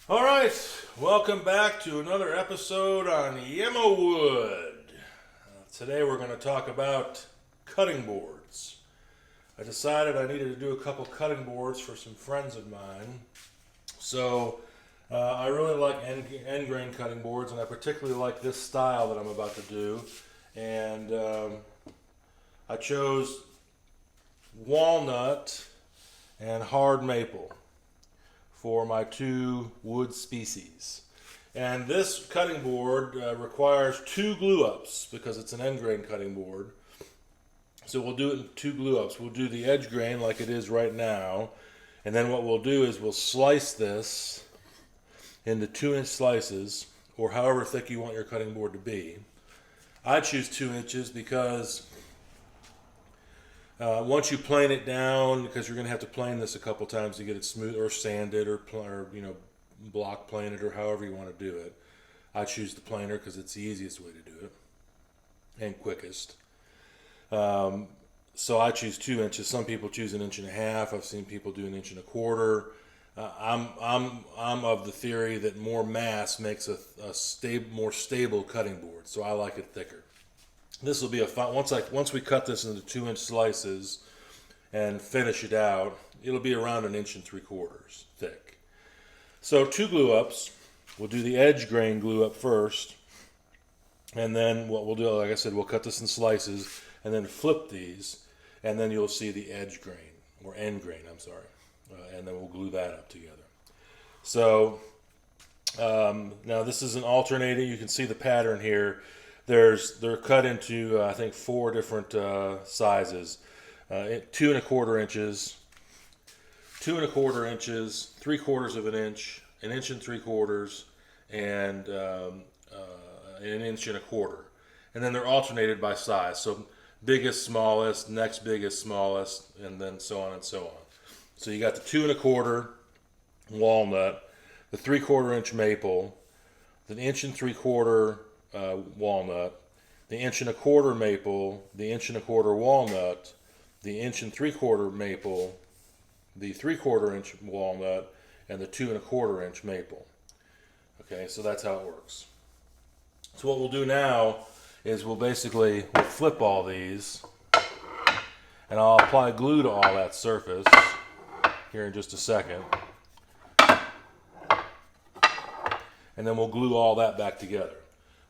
All right, welcome back to another episode on Yemawood. Today we're going to talk about cutting boards. I decided I needed to do a couple cutting boards for some friends of mine. So I really like end grain cutting boards, and I particularly like this style that I'm about to do. And I chose walnut and hard maple for my two wood species. And this cutting board requires two glue ups because it's an end grain cutting board. So we'll do it in two glue ups. We'll do the edge grain like it is right now. And then what we'll do is we'll slice this into 2-inch slices, or however thick you want your cutting board to be. I choose 2 inches because once you plane it down, because you're going to have to plane this a couple times to get it smooth, or sand it, or block plane it, or however you want to do it. I choose the planer because it's the easiest way to do it and quickest. So I choose 2 inches. Some people choose 1.5 inches. I've seen people do 1.25 inches. I'm of the theory that more mass makes a more stable cutting board, so I like it thicker. This will be a fun, once we cut this into 2-inch slices and finish it out, it'll be around 1.75 inches thick. So 2 glue ups. We'll do the edge grain glue up first, and then what we'll do, like I said, we'll cut this in slices and then flip these, and then you'll see the edge grain, or end grain, I'm sorry, and then we'll glue that up together. So now this is an alternating. You can see the pattern here. They're cut into I think 4 different sizes: 2.25 inches, 2.25 inches, 3/4 inch, 1.75 inches, and 1.25 inches. And then they're alternated by size. So biggest, smallest, next biggest, smallest, and then so on and so on. So you got the 2.25 walnut, the 3/4 inch maple, the 1.75 walnut, the 1.25 maple, the 1.25 walnut, the 1.75 maple, the 3/4 inch walnut, and the 2.25 inch maple. Okay, so that's how it works. So what we'll do now is we'll flip all these, and I'll apply glue to all that surface here in just a second. And then we'll glue all that back together.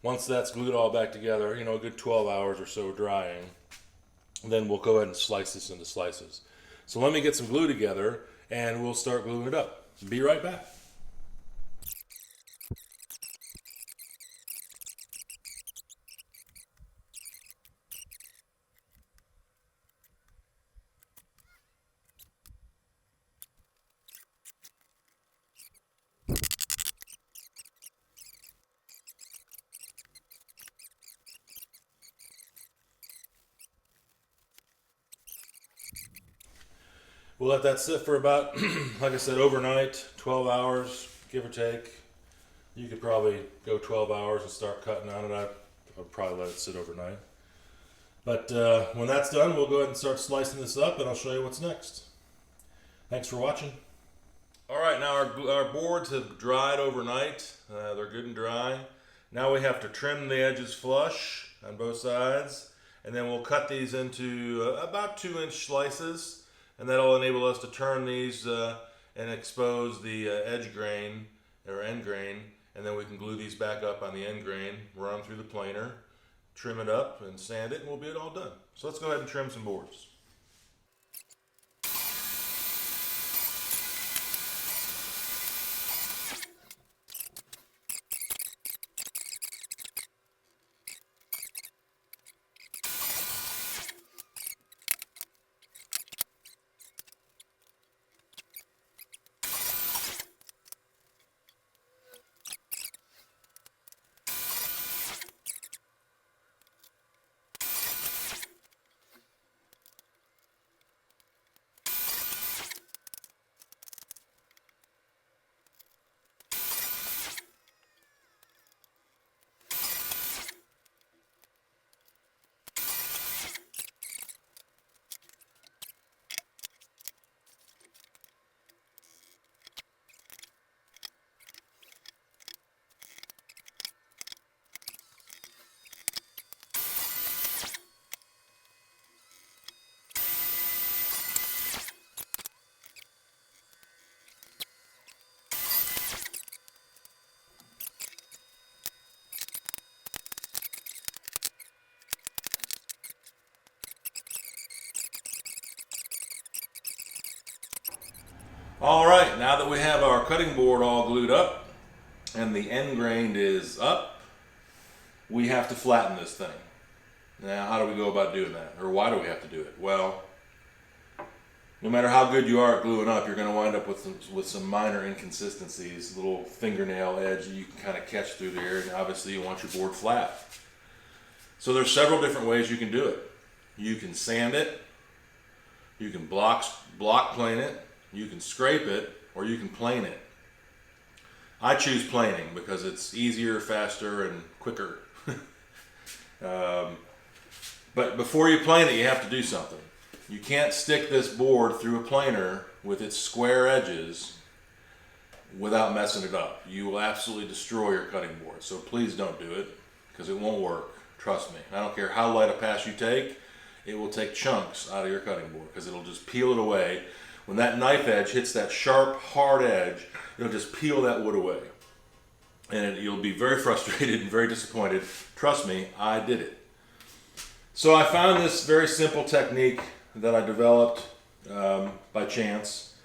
Once that's glued all back together, a good 12 hours or so drying, then we'll go ahead and slice this into slices. So let me get some glue together, and we'll start gluing it up. Be right back. We'll let that sit for about, like I said, overnight, 12 hours, give or take. You could probably go 12 hours and start cutting on it. I'll probably let it sit overnight. But when that's done, we'll go ahead and start slicing this up, and I'll show you what's next. Thanks for watching. All right, now our boards have dried overnight. They're good and dry. Now we have to trim the edges flush on both sides, and then we'll cut these into about 2-inch slices. And that'll enable us to turn these and expose the edge grain or end grain, and then we can glue these back up on the end grain, run them through the planer, trim it up, and sand it, and we'll be all done. So let's go ahead and trim some boards. All right, now that we have our cutting board all glued up and the end grain is up, we have to flatten this thing. Now, how do we go about doing that? Or why do we have to do it? Well, no matter how good you are at gluing up, you're going to wind up with some minor inconsistencies, little fingernail edge that you can kind of catch through there, and obviously you want your board flat. So there's several different ways you can do it. You can sand it, you can block plane it, you can scrape it, or you can plane it. I choose planing because it's easier, faster, and quicker. But before you plane it, you have to do something. You can't stick this board through a planer with its square edges without messing it up. You will absolutely destroy your cutting board. So please don't do it because it won't work. Trust me. I don't care how light a pass you take, it will take chunks out of your cutting board because it'll just peel it away. When that knife edge hits that sharp, hard edge, it'll just peel that wood away. And you'll be very frustrated and very disappointed. Trust me, I did it. So I found this very simple technique that I developed by chance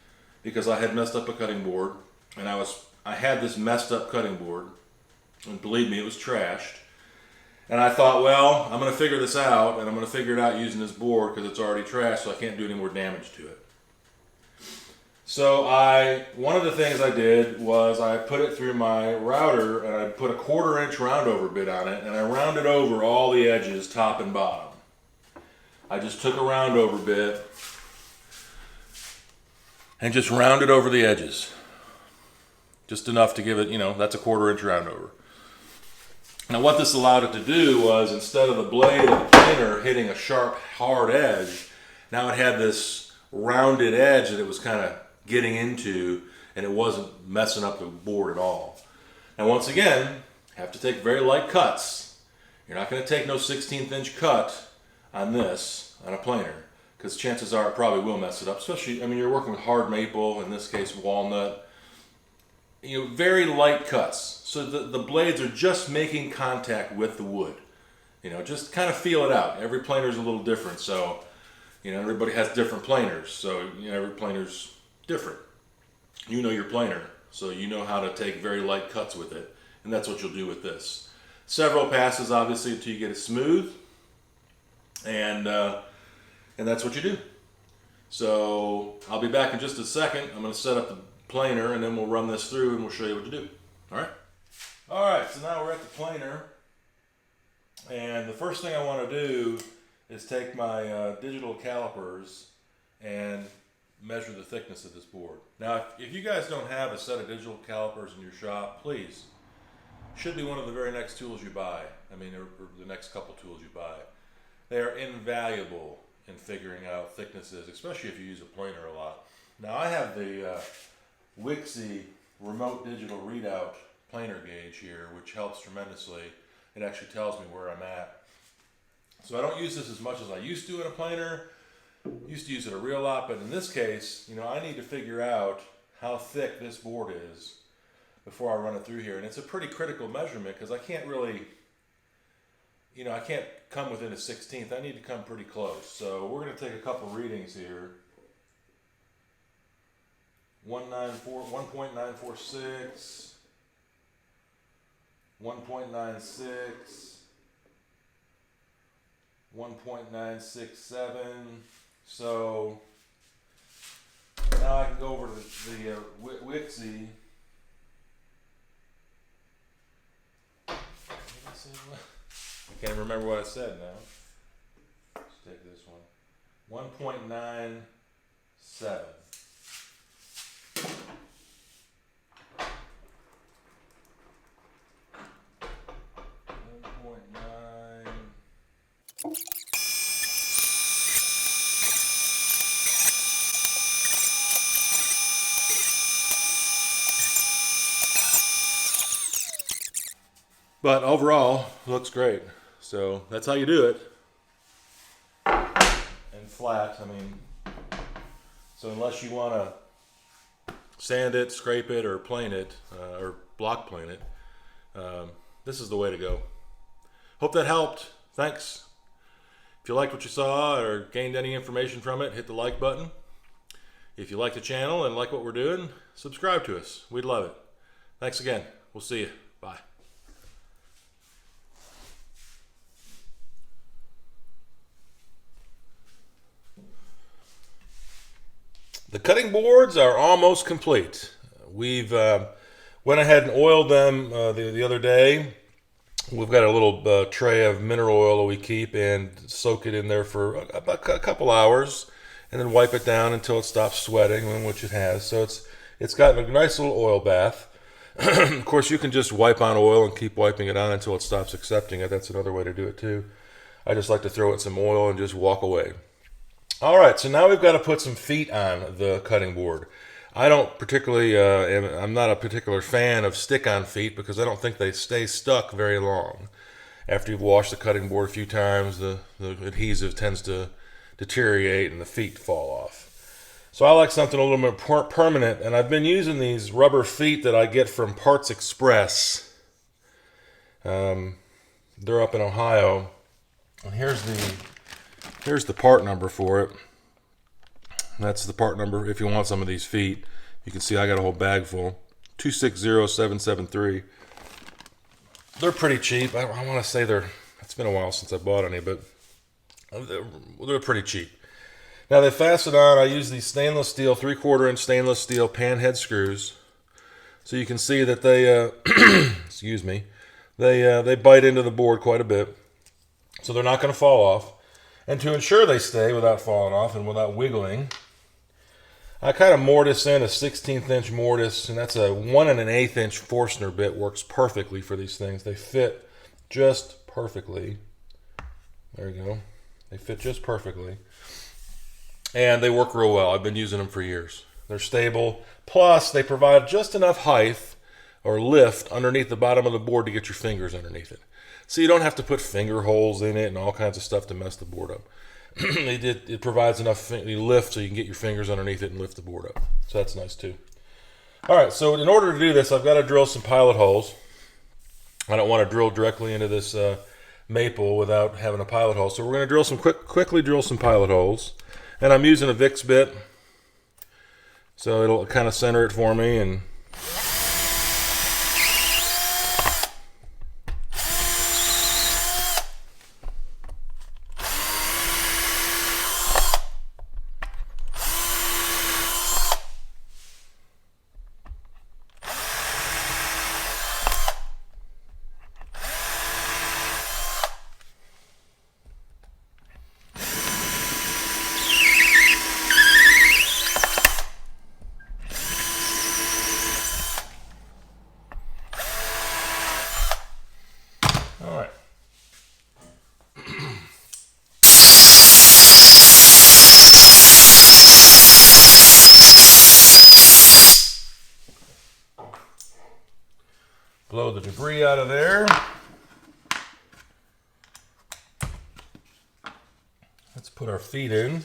because I had messed up a cutting board, and I had this messed up cutting board, and believe me, it was trashed. And I thought, well, I'm going to figure this out, and I'm going to figure it out using this board because it's already trashed, so I can't do any more damage to it. So one of the things I did was I put it through my router, and I put a 1/4 inch roundover bit on it, and I rounded over all the edges, top and bottom. I just took a roundover bit and just rounded over the edges. Just enough to give it, that's a 1/4 inch roundover. Now what this allowed it to do was, instead of the blade of the planer hitting a sharp, hard edge, now it had this rounded edge that it was kind of getting into, and it wasn't messing up the board at all. Now once again, have to take very light cuts. You're not going to take no 1/16 inch cut on this, on a planer, because chances are it probably will mess it up, especially, you're working with hard maple, in this case walnut. Very light cuts, so the blades are just making contact with the wood. Just kind of feel it out. Every planer is a little different, so everybody has different planers, so every planer's different. You know your planer, so you know how to take very light cuts with it, and that's what you'll do with this. Several passes, obviously, until you get it smooth, and that's what you do. So I'll be back in just a second. I'm going to set up the planer, and then we'll run this through, and we'll show you what to do. All right, so now we're at the planer, and the first thing I want to do is take my digital calipers and measure the thickness of this board. Now, if you guys don't have a set of digital calipers in your shop, please, should be one of the very next tools you buy. Or the next couple tools you buy. They are invaluable in figuring out thicknesses, especially if you use a planer a lot. Now, I have the Wixie remote digital readout planer gauge here, which helps tremendously. It actually tells me where I'm at. So I don't use this as much as I used to in a planer. Used to use it a real lot, but in this case, I need to figure out how thick this board is before I run it through here. And it's a pretty critical measurement because I can't really, I can't come within a 1/16. I need to come pretty close. So we're going to take a couple readings here. 1.946, 1.96, 1.967. So now I can go over to the Wixie. I can't remember what I said now. Let's take this one. 1.97. But overall, looks great. So that's how you do it. And flat, so unless you want to sand it, scrape it, or plane it, or block plane it, this is the way to go. Hope that helped. Thanks. If you liked what you saw or gained any information from it, hit the like button. If you like the channel and like what we're doing, subscribe to us. We'd love it. Thanks again. We'll see you. Bye. The cutting boards are almost complete. We've went ahead and oiled them the other day. We've got a little tray of mineral oil that we keep and soak it in there for a couple hours, and then wipe it down until it stops sweating, which it has. So it's got a nice little oil bath. Of course, you can just wipe on oil and keep wiping it on until it stops accepting it. That's another way to do it too. I just like to throw it some oil and just walk away. All right, so now we've got to put some feet on the cutting board. I don't particularly, I'm not a particular fan of stick-on feet because I don't think they stay stuck very long. After you've washed the cutting board a few times, the adhesive tends to deteriorate and the feet fall off. So I like something a little more permanent, and I've been using these rubber feet that I get from Parts Express. They're up in Ohio, and here's the part number for it. That's the part number if you want some of these feet. You can see I got a whole bag full. 260773. They're pretty cheap. I want to say it's been a while since I bought any, but they're pretty cheap. Now they fasten on. I use these stainless steel, 3/4 inch stainless steel pan head screws. So you can see that they, excuse me, they bite into the board quite a bit. So they're not going to fall off. And to ensure they stay without falling off and without wiggling, I kind of mortise in a 1/16 inch mortise, and that's a 1 1/8 inch Forstner bit. Works perfectly for these things. They fit just perfectly. There you go. They fit just perfectly. And they work real well. I've been using them for years. They're stable. Plus, they provide just enough height or lift underneath the bottom of the board to get your fingers underneath it. So you don't have to put finger holes in it and all kinds of stuff to mess the board up. It provides enough lift so you can get your fingers underneath it and lift the board up. So that's nice too. All right, so in order to do this, I've got to drill some pilot holes. I don't want to drill directly into this maple without having a pilot hole. So we're going to drill quickly drill some pilot holes. And I'm using a Vicks bit, so it'll kind of center it for me. And blow the debris out of there. Let's put our feet in.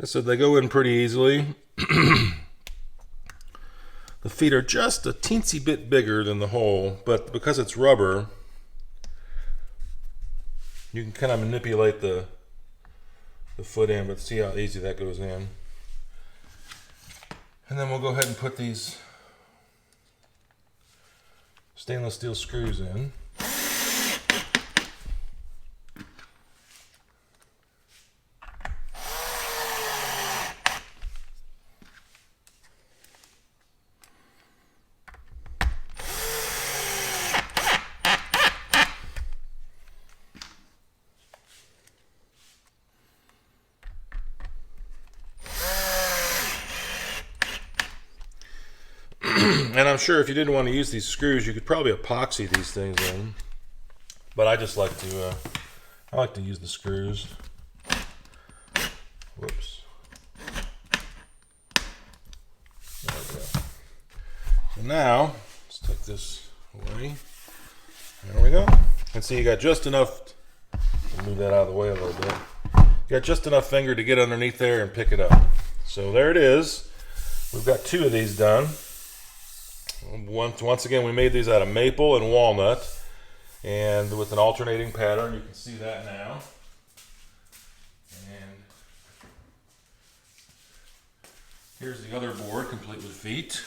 I said they go in pretty easily. The feet are just a teensy bit bigger than the hole, but because it's rubber, you can kind of manipulate the foot in, but see how easy that goes in. And then we'll go ahead and put these stainless steel screws in. And I'm sure if you didn't want to use these screws, you could probably epoxy these things in. But I just like to, I like to use the screws. Whoops. There we go. So now, let's take this away. There we go. And see, you got just enough, move that out of the way a little bit. You got just enough finger to get underneath there and pick it up. So there it is. We've got 2 of these done. Once again, we made these out of maple and walnut, and with an alternating pattern. You can see that now. Here's the other board, complete with feet.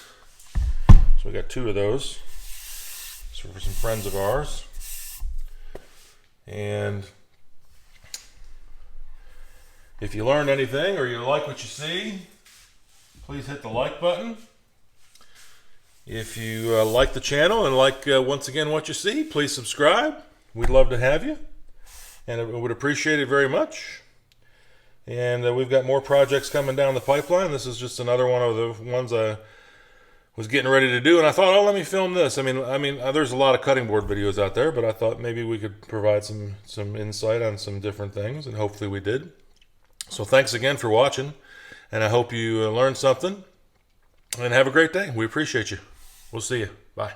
So we got 2 of those. So for some friends of ours. And if you learned anything or you like what you see, please hit the like button. If you like the channel and like, once again, what you see, please subscribe. We'd love to have you, and I would appreciate it very much. And we've got more projects coming down the pipeline. This is just another one of the ones I was getting ready to do, and I thought, oh, let me film this. I mean, there's a lot of cutting board videos out there, but I thought maybe we could provide some insight on some different things, and hopefully we did. So thanks again for watching, and I hope you learned something, and have a great day. We appreciate you. We'll see you. Bye.